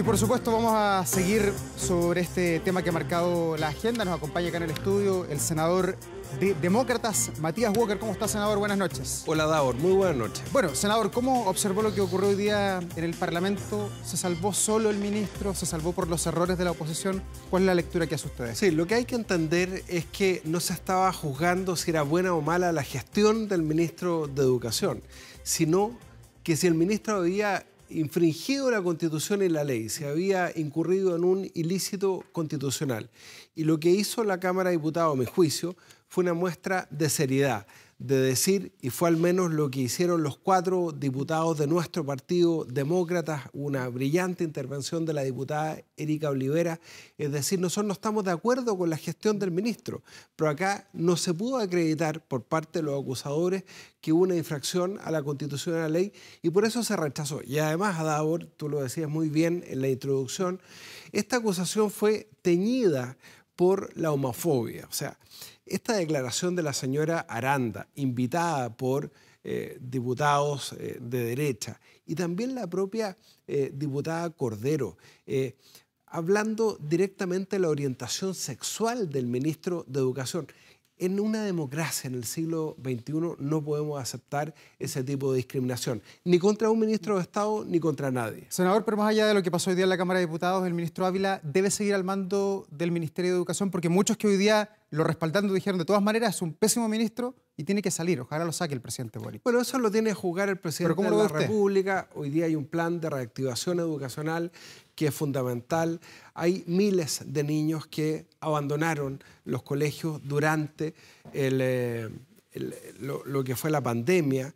por supuesto vamos a seguir sobre este tema que ha marcado la agenda. Nos acompaña acá en el estudio el senador de Demócratas, Matías Walker. ¿Cómo está, senador? Buenas noches. Hola, Davor. Muy buenas noches. Bueno, senador, ¿cómo observó lo que ocurrió hoy día en el Parlamento? ¿Se salvó solo el ministro? ¿Se salvó por los errores de la oposición? ¿Cuál es la lectura que hace usted? Sí, lo que hay que entender es que no se estaba juzgando si era buena o mala la gestión del ministro de Educación, sino que si el ministro había infringido la Constitución y la ley, se había incurrido en un ilícito constitucional. Y lo que hizo la Cámara de Diputados, a mi juicio, fue una muestra de seriedad, de decir, y fue al menos lo que hicieron los 4 diputados de nuestro partido, Demócratas, una brillante intervención de la diputada Erika Olivera, es decir, nosotros no estamos de acuerdo con la gestión del ministro, pero acá no se pudo acreditar por parte de los acusadores que hubo una infracción a la Constitución y a la ley, y por eso se rechazó. Y además, Adabor, tú lo decías muy bien en la introducción, esta acusación fue teñida por la homofobia. O sea, esta declaración de la señora Aranda, invitada por diputados de derecha, y también la propia diputada Cordero, hablando directamente de la orientación sexual del ministro de Educación. En una democracia en el siglo XXI no podemos aceptar ese tipo de discriminación, ni contra un ministro de Estado ni contra nadie. Senador, pero más allá de lo que pasó hoy día en la Cámara de Diputados, el ministro Ávila debe seguir al mando del Ministerio de Educación, porque muchos que hoy día lo respaldando dijeron de todas maneras es un pésimo ministro y tiene que salir. Ojalá lo saque el presidente Boric. Bueno, eso lo tiene que juzgar el presidente de la República. Hoy día hay un plan de reactivación educacional que es fundamental. Hay miles de niños que abandonaron los colegios durante lo que fue la pandemia.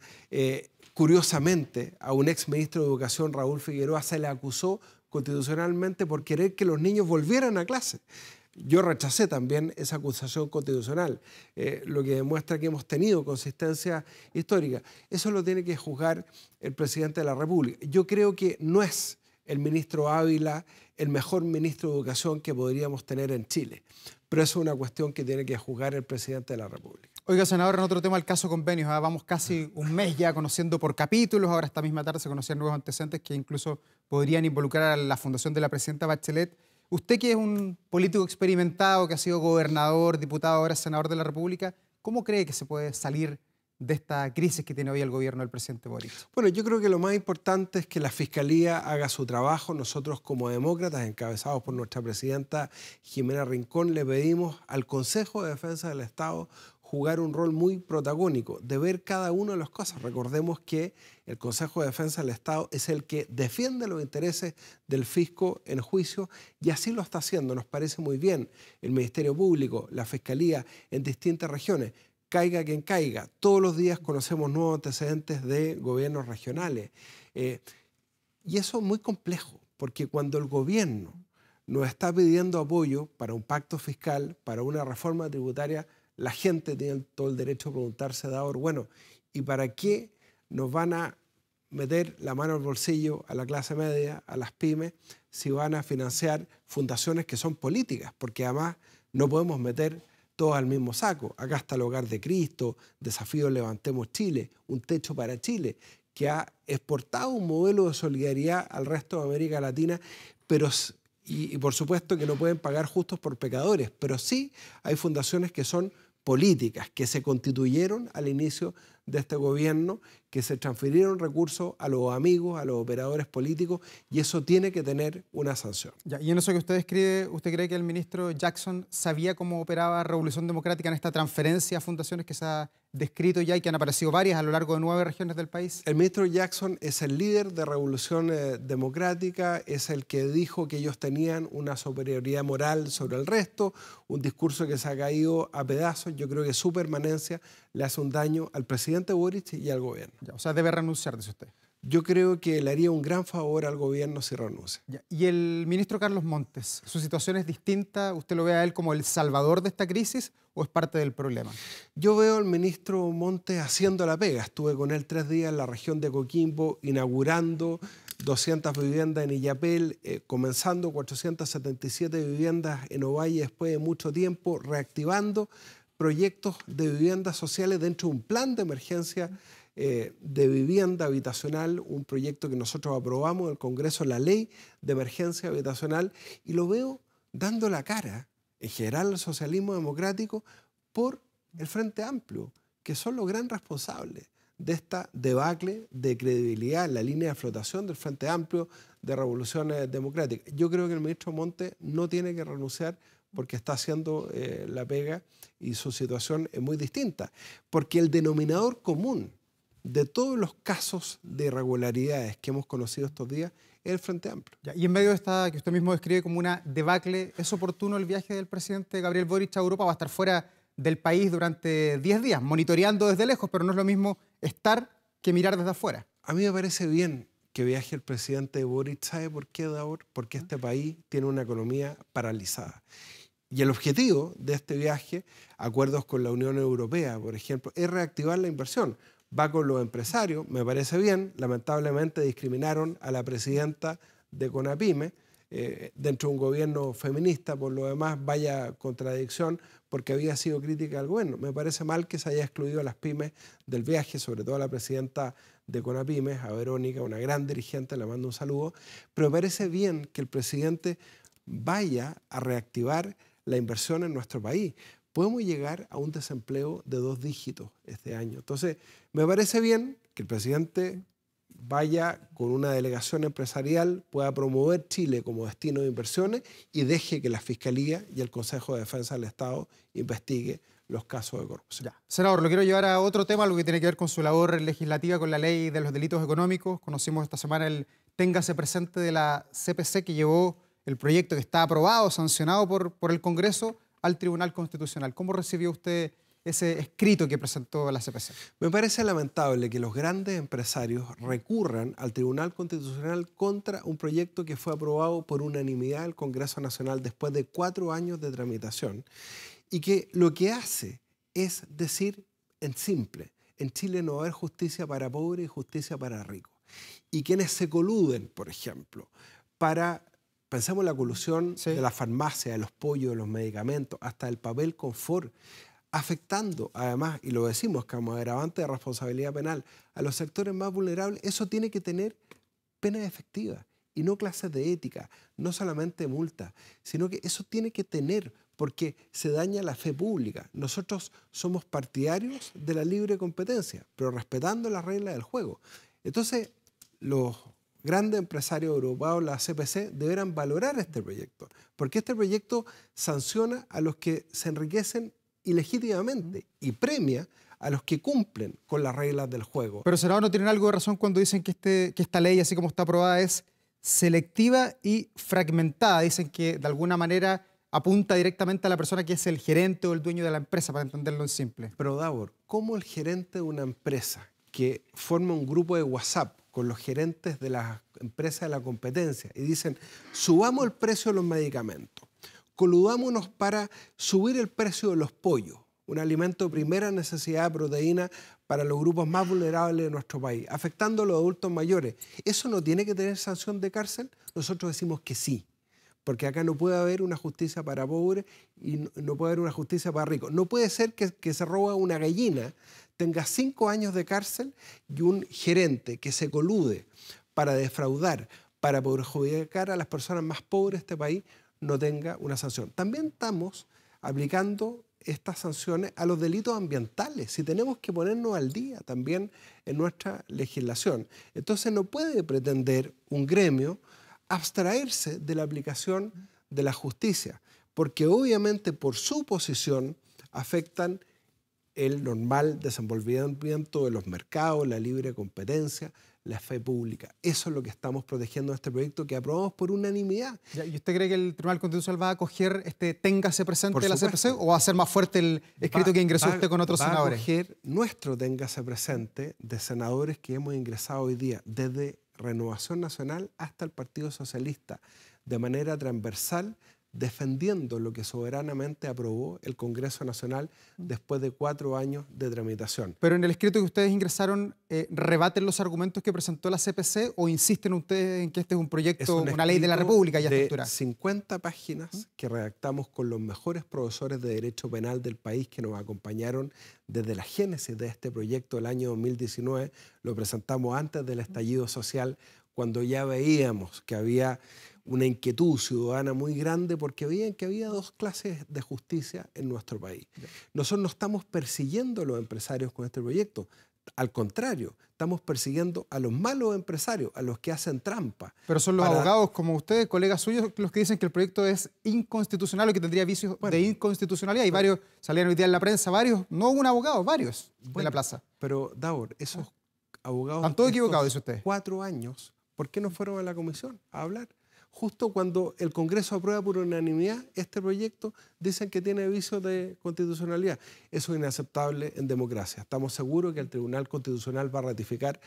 Curiosamente, a un exministro de Educación, Raúl Figueroa, se le acusó constitucionalmente por querer que los niños volvieran a clase. Yo rechacé también esa acusación constitucional, lo que demuestra que hemos tenido consistencia histórica. Eso lo tiene que juzgar el presidente de la República. Yo creo que no es el ministro Ávila el mejor ministro de Educación que podríamos tener en Chile, pero eso es una cuestión que tiene que juzgar el presidente de la República. Oiga, senador, en otro tema, el caso convenios. Vamos casi un mes ya conociendo por capítulos. Ahora esta misma tarde se conocían nuevos antecedentes que incluso podrían involucrar a la fundación de la presidenta Bachelet. Usted, que es un político experimentado, que ha sido gobernador, diputado, ahora senador de la República, ¿cómo cree que se puede salir de esta crisis que tiene hoy el gobierno del presidente Boric? Bueno, yo creo que lo más importante es que la Fiscalía haga su trabajo. Nosotros, como demócratas, encabezados por nuestra presidenta Jimena Rincón, le pedimos al Consejo de Defensa del Estado jugar un rol muy protagónico, de ver cada una de las cosas. Recordemos que el Consejo de Defensa del Estado es el que defiende los intereses del fisco en juicio y así lo está haciendo. Nos parece muy bien el Ministerio Público, la Fiscalía en distintas regiones. Caiga quien caiga, todos los días conocemos nuevos antecedentes de gobiernos regionales. Y eso es muy complejo, porque cuando el gobierno nos está pidiendo apoyo para un pacto fiscal, para una reforma tributaria, la gente tiene todo el derecho a preguntarse, Davor, bueno, ¿y para qué nos van a meter la mano al bolsillo a la clase media, a las pymes, si van a financiar fundaciones que son políticas? Porque además no podemos meter todo al mismo saco. Acá está el Hogar de Cristo, Desafío Levantemos Chile, Un Techo para Chile, que ha exportado un modelo de solidaridad al resto de América Latina, pero y por supuesto que no pueden pagar justos por pecadores, pero sí hay fundaciones que son políticas, que se constituyeron al inicio de este gobierno, que se transfirieron recursos a los amigos, a los operadores políticos, y eso tiene que tener una sanción. Ya, y en eso que usted escribe, ¿usted cree que el ministro Jackson sabía cómo operaba Revolución Democrática en esta transferencia a fundaciones que se ha descrito ya y que han aparecido varias a lo largo de 9 regiones del país? El ministro Jackson es el líder de Revolución Democrática, es el que dijo que ellos tenían una superioridad moral sobre el resto, un discurso que se ha caído a pedazos. Yo creo que su permanencia le hace un daño al presidente Boric y al gobierno. Ya, o sea, debe renunciar, dice usted. Yo creo que le haría un gran favor al gobierno si renuncia. Ya. Y el ministro Carlos Montes, ¿su situación es distinta? ¿Usted lo ve a él como el salvador de esta crisis o es parte del problema? Yo veo al ministro Montes haciendo la pega. Estuve con él 3 días en la región de Coquimbo, inaugurando 200 viviendas en Illapel, comenzando 477 viviendas en Ovalle después de mucho tiempo, reactivando proyectos de viviendas sociales dentro de un plan de emergencia de vivienda habitacional, un proyecto que nosotros aprobamos en el Congreso, la Ley de Emergencia Habitacional, y lo veo dando la cara, en general el socialismo democrático, por el Frente Amplio, que son los gran responsables de esta debacle de credibilidad en la línea de flotación del Frente Amplio de Revoluciones Democráticas. Yo creo que el ministro Montes no tiene que renunciar porque está haciendo la pega y su situación es muy distinta. Porque el denominador común de todos los casos de irregularidades que hemos conocido estos días es el Frente Amplio. Ya, y en medio de esta que usted mismo describe como una debacle, ¿es oportuno el viaje del presidente Gabriel Boric a Europa? Va a estar fuera del país durante 10 días, monitoreando desde lejos, pero no es lo mismo estar que mirar desde afuera. A mí me parece bien que viaje el presidente Boric. ¿Sabe por qué, Davor? Porque este país tiene una economía paralizada. Y el objetivo de este viaje, acuerdos con la Unión Europea, por ejemplo, es reactivar la inversión. Va con los empresarios, me parece bien. Lamentablemente discriminaron a la presidenta de CONAPYME, dentro de un gobierno feminista, por lo demás, vaya contradicción, porque había sido crítica al gobierno. Me parece mal que se haya excluido a las pymes del viaje, sobre todo a la presidenta de CONAPYME, a Verónica, una gran dirigente, le mando un saludo, pero me parece bien que el presidente vaya a reactivar la inversión en nuestro país. Podemos llegar a un desempleo de 2 dígitos este año. Entonces, me parece bien que el presidente vaya con una delegación empresarial, pueda promover Chile como destino de inversiones y deje que la Fiscalía y el Consejo de Defensa del Estado investigue los casos de corrupción. Ya. Senador, lo quiero llevar a otro tema, algo que tiene que ver con su labor legislativa, con la ley de los delitos económicos. Conocimos esta semana el téngase presente de la CPC, que llevó el proyecto que está aprobado, sancionado por el Congreso, al Tribunal Constitucional. ¿Cómo recibió usted ese escrito que presentó la CPC? Me parece lamentable que los grandes empresarios recurran al Tribunal Constitucional contra un proyecto que fue aprobado por unanimidad del Congreso Nacional después de 4 años de tramitación y que lo que hace es decir en simple, en Chile no va a haber justicia para pobres y justicia para ricos. Y quienes se coluden, por ejemplo, para... Pensemos en la colusión de la farmacia, de los pollos, de los medicamentos, hasta el papel confort, afectando además, y lo decimos como agravante de responsabilidad penal, a los sectores más vulnerables. Eso tiene que tener penas efectivas y no clases de ética, no solamente multas, sino que eso tiene que tener, porque se daña la fe pública. Nosotros somos partidarios de la libre competencia, pero respetando las reglas del juego. Entonces, los grandes empresarios europeos, la CPC, deberán valorar este proyecto, porque este proyecto sanciona a los que se enriquecen ilegítimamente y premia a los que cumplen con las reglas del juego. Pero, senador, ¿no tienen algo de razón cuando dicen que esta ley, así como está aprobada, es selectiva y fragmentada? Dicen que de alguna manera apunta directamente a la persona que es el gerente o el dueño de la empresa, para entenderlo en simple. Pero, Davor, ¿cómo el gerente de una empresa que forma un grupo de WhatsApp con los gerentes de las empresas de la competencia y dicen, subamos el precio de los medicamentos, coludámonos para subir el precio de los pollos, un alimento de primera necesidad de proteína para los grupos más vulnerables de nuestro país, afectando a los adultos mayores? ¿Eso no tiene que tener sanción de cárcel? Nosotros decimos que sí, porque acá no puede haber una justicia para pobres y no puede haber una justicia para ricos. No puede ser que se roba una gallina, tenga 5 años de cárcel y un gerente que se colude para defraudar, para perjudicar a las personas más pobres de este país, no tenga una sanción. También estamos aplicando estas sanciones a los delitos ambientales, si tenemos que ponernos al día también en nuestra legislación. Entonces no puede pretender un gremio abstraerse de la aplicación de la justicia, porque obviamente por su posición afectan el normal desenvolvimiento de los mercados, la libre competencia, la fe pública. Eso es lo que estamos protegiendo en este proyecto que aprobamos por unanimidad. ¿Y usted cree que el Tribunal Constitucional va a acoger este téngase presente de la CPC o va a ser más fuerte el escrito que ingresó usted con otros senadores? Va a acoger nuestro téngase presente de senadores que hemos ingresado hoy día, desde Renovación Nacional hasta el Partido Socialista, de manera transversal, defendiendo lo que soberanamente aprobó el Congreso Nacional después de 4 años de tramitación. Pero en el escrito que ustedes ingresaron, ¿rebaten los argumentos que presentó la CPC o insisten ustedes en que este es un proyecto, una ley de la República ya estructurada? 50 páginas que redactamos con los mejores profesores de Derecho Penal del país que nos acompañaron desde la génesis de este proyecto el año 2019. Lo presentamos antes del estallido social, cuando ya veíamos que había una inquietud ciudadana muy grande porque veían que había 2 clases de justicia en nuestro país. Nosotros no estamos persiguiendo a los empresarios con este proyecto. Al contrario, estamos persiguiendo a los malos empresarios, a los que hacen trampa. Pero son los abogados como ustedes, colegas suyos, los que dicen que el proyecto es inconstitucional o que tendría vicios de inconstitucionalidad. Y varios, salieron hoy día en la prensa, varios, no un abogado, varios en la plaza. Pero, Davor, esos abogados... Están todos equivocados, dice usted. 4 años, ¿por qué no fueron a la comisión a hablar? Justo cuando el Congreso aprueba por unanimidad este proyecto, dicen que tiene vicios de constitucionalidad. Eso es inaceptable en democracia. Estamos seguros que el Tribunal Constitucional va a ratificar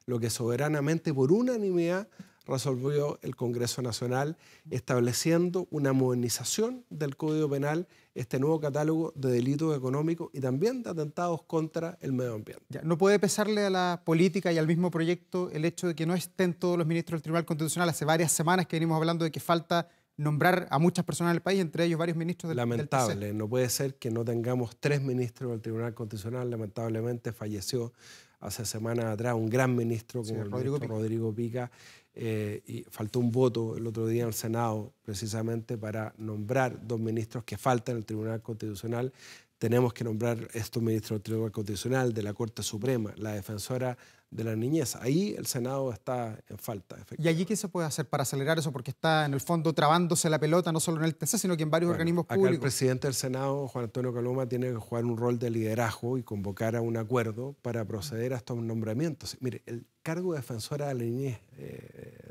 lo que soberanamente por unanimidad resolvió el Congreso Nacional, estableciendo una modernización del Código Penal, este nuevo catálogo de delitos económicos y también de atentados contra el medio ambiente. Ya, ¿no puede pesarle a la política y al mismo proyecto el hecho de que no estén todos los ministros del Tribunal Constitucional? Hace varias semanas que venimos hablando de que falta nombrar a muchas personas del país, entre ellos varios ministros del Lamentable, TC. No puede ser que no tengamos 3 ministros del Tribunal Constitucional. Lamentablemente falleció hace semanas atrás un gran ministro como el ministro Rodrigo Pica. Y faltó un voto el otro día en el Senado precisamente para nombrar 2 ministros que faltan en el Tribunal Constitucional. Tenemos que nombrar estos ministros del Tribunal Constitucional, de la Corte Suprema, la defensora de la niñez. Ahí el Senado está en falta. ¿Y allí qué se puede hacer para acelerar eso? Porque está en el fondo trabándose la pelota no solo en el TC, sino que en varios organismos públicos. Acá el presidente del Senado, Juan Antonio Coloma, tiene que jugar un rol de liderazgo y convocar a un acuerdo para proceder a estos nombramientos. Mire, el cargo de defensora de la niñez,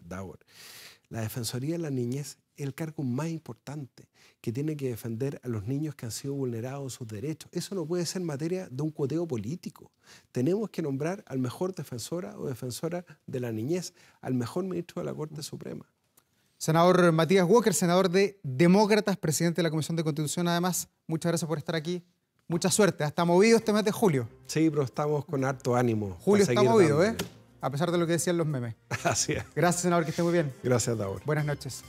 Davor, la Defensoría de la Niñez es el cargo más importante, que tiene que defender a los niños que han sido vulnerados sus derechos. Eso no puede ser materia de un cuoteo político. Tenemos que nombrar al mejor defensora o defensora de la niñez, al mejor ministro de la Corte Suprema. Senador Matías Walker, senador de Demócratas, presidente de la Comisión de Constitución, además, muchas gracias por estar aquí. Mucha suerte. Hasta movido este mes de julio. Sí, pero estamos con harto ánimo. Julio está movido, ¿eh? A pesar de lo que decían los memes. Así es. Gracias, senador, que esté muy bien. Gracias, Davor. Buenas noches.